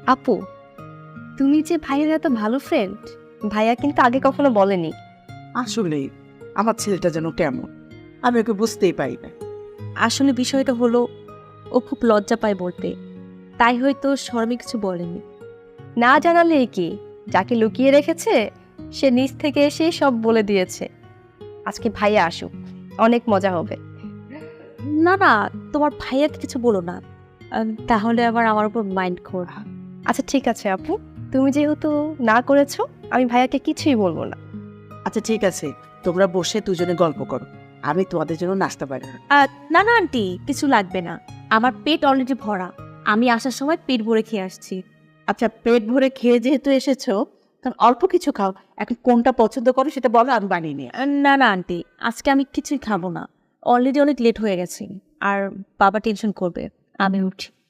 আপু, তুমি যে ভাইয়ের এত ভালো ফ্রেন্ড, ভাইয়া কিন্তু আগে কখনো বলেনি। আসলে আমার ছেলেটা যেন কেমন, আমি ওকে বুঝতেই পারি না। আসলে বিষয়টা হলো, ও খুব লজ্জা পায় বলতে, তাই হয়তো শর্মে কিছু বলেনি। না জানালে কি, যাকে লুকিয়ে রেখেছে সে নিজ থেকে এসেই সব বলে দিয়েছে। আজকে ভাইয়া আসুক, অনেক মজা হবে। না না, তোমার ভাইয়াকে কিছু বলো না, তাহলে আবার আমার উপর মাইন্ড কর। আচ্ছা ঠিক আছে আপু, তুমি যেহেতু না করেছো, আমি ভাইয়াকে কিছুই বলবো না। আচ্ছা ঠিক আছে, তোমরা বসে দুজনে গল্প করো, আমি তোমাদের জন্য নাস্তা বানাবো। না না আন্টি, কিছু লাগবে না, আমার পেট অলরেডি ভরা। আমি আসার সময় পেট ভরে খেয়ে আসছি। আচ্ছা, পেট ভরে খেয়ে যেহেতু এসেছো, তখন অল্প কিছু খাও। এখন কোনটা পছন্দ করো সেটা বলো, আমি বানিয়ে নিয়ে না না আন্টি, আজকে আমি কিছুই খাবো না, অলরেডি অনেক লেট হয়ে গেছে। আর বাবা টেনশন করবে, আমি উঠি।